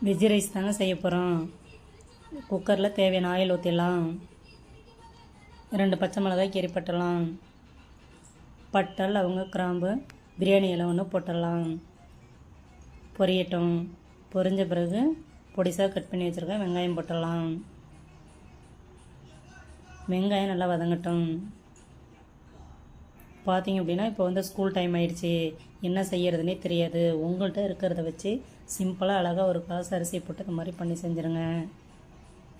Veg rice தாங்க செய்ய போகிறோம். குக்கரில் தேவையான ஆயில் ஊற்றிடலாம். 2 பச்சை மிளகாய் கீரி பட்டலாம். பட்டை, லவங்க, கிராம்பு, பிரியாணி இலை ஒன்று போட்டுடலாம். பொரியட்டும். பொரிஞ்ச பிறகு பொடிசாக கட் பண்ணி வச்சுருக்கேன் வெங்காயம் போட்டுடலாம். வெங்காயம் நல்லா வதங்கட்டும். பார்த்திங்க அப்படின்னா இப்போ வந்து ஸ்கூல் டைம் ஆகிடுச்சி, என்ன செய்கிறதுனே தெரியாது. உங்கள்கிட்ட இருக்கிறத வச்சு சிம்பிளாக அழகாக ஒரு கிளாஸ் அரிசி போட்டு இந்த மாதிரி பண்ணி செஞ்சுருங்க.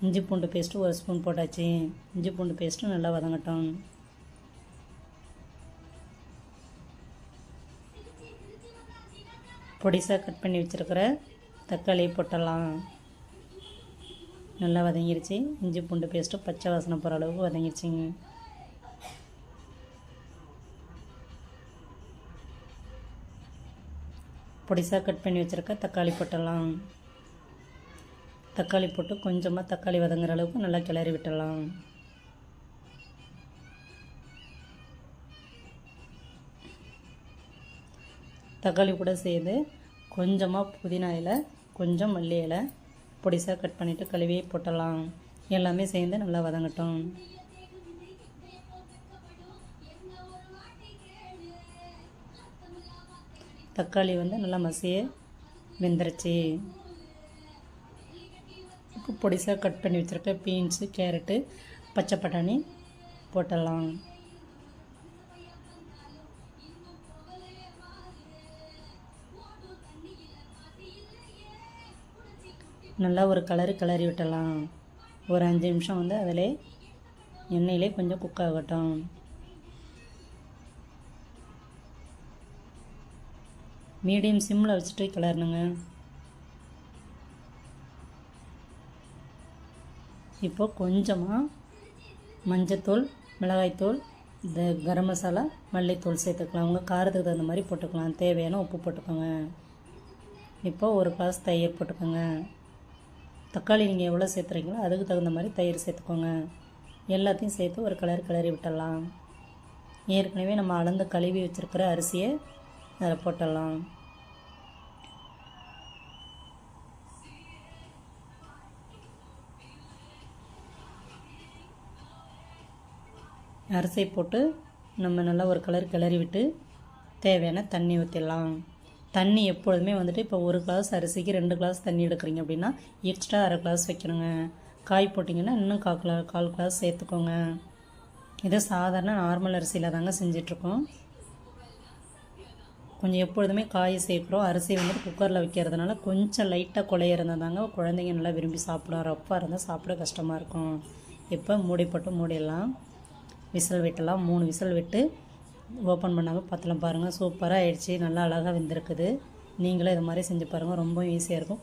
இஞ்சி பூண்டு பேஸ்ட்டு 1 ஸ்பூன் போட்டாச்சு. இஞ்சி பூண்டு பேஸ்ட்டும் நல்லா வதங்கட்டும். பொடிசாக கட் பண்ணி வச்சுருக்கிற தக்காளி போட்டுடலாம். நல்லா வதங்கிருச்சு. இஞ்சி பூண்டு பேஸ்ட்டு பச்சை வாசனை போகிற அளவுக்கு வதங்கிருச்சிங்க. பொடிசாக கட் பண்ணி வச்சுருக்க தக்காளி போட்டுடலாம். தக்காளி போட்டு கொஞ்சமாக தக்காளி வதங்குற அளவுக்கு நல்லா கிளறி விட்டுடலாம். தக்காளி கூட சேர்த்து கொஞ்சமாக புதினா இலை, கொஞ்சம் மல்லி இலை பொடிசாக கட் பண்ணிவிட்டு கழுவி போட்டுடலாம். எல்லாமே சேர்ந்து நல்லா வதங்கட்டும். தக்காளி வந்து நல்லா மசிய வெந்துருச்சு. இப்போ பொடிசாக கட் பண்ணி வச்சுருக்க பீன்ஸு, கேரட்டு, பச்சை பட்டாணி போட்டுடலாம். நல்லா ஒரு கிளறி விட்டுடலாம். ஒரு 5 நிமிஷம் வந்து அதிலே எண்ணெயிலே கொஞ்சம் குக் ஆகட்டும். மீடியம் சிம்மில் வச்சுட்டு கிளறணுங்க. இப்போ கொஞ்சமாக மஞ்சத்தூள், மிளகாய்த்தூள், இந்த கரம் மசாலா, மல்லித்தூள் சேர்த்துக்கலாம். உங்கள் காரத்துக்கு தகுந்த மாதிரி போட்டுக்கலாம். தேவையான உப்பு போட்டுக்கோங்க. இப்போ ஒரு கிளாஸ் தயிர் போட்டுக்கோங்க. தக்காளி நீங்கள் எவ்வளோ சேர்த்துறீங்களோ அதுக்கு தகுந்த மாதிரி தயிர் சேர்த்துக்கோங்க. எல்லாத்தையும் சேர்த்து ஒரு கிளறி விட்டுடலாம். ஏற்கனவே நம்ம அளந்து கழுவி வச்சுருக்கிற அரிசியை அதில் போட்டுடலாம். அரிசியை போட்டு நம்ம நல்லா ஒரு கிளறி விட்டு தேவையான தண்ணி ஊற்றிடலாம். தண்ணி எப்பொழுதுமே வந்துட்டு இப்போ ஒரு கிளாஸ் அரிசிக்கு 2 கிளாஸ் தண்ணி எடுக்கிறீங்க அப்படின்னா எக்ஸ்ட்ரா அரை கிளாஸ் வைக்கணுங்க. காய் போட்டிங்கன்னா இன்னும் 1/4 கிளாஸ் சேர்த்துக்கோங்க. இதை சாதாரண நார்மல் அரிசியில் தாங்க செஞ்சிட்ருக்கோம். கொஞ்சம் எப்பொழுதுமே காய் சேர்க்குறோம். அரிசி வந்துட்டு குக்கரில் வைக்கிறதுனால கொஞ்சம் லைட்டாக குழைய இருந்தால் தாங்க குழந்தைங்க நல்லா விரும்பி சாப்பிடும். ரப்பாக இருந்தால் சாப்பிட கஷ்டமாக இருக்கும். இப்போ மூடி போட்டு மூடிடலாம். விசில் விட்டலாம். 3 விசில் விட்டு ஓப்பன் பண்ணாமல் பார்த்தலாம். பாருங்கள், சூப்பராக ஆயிடுச்சு. நல்லா அழகாக வெந்திருக்குது. நீங்களும் இது மாதிரி செஞ்சு பாருங்கள். ரொம்ப ஈஸியாக இருக்கும்.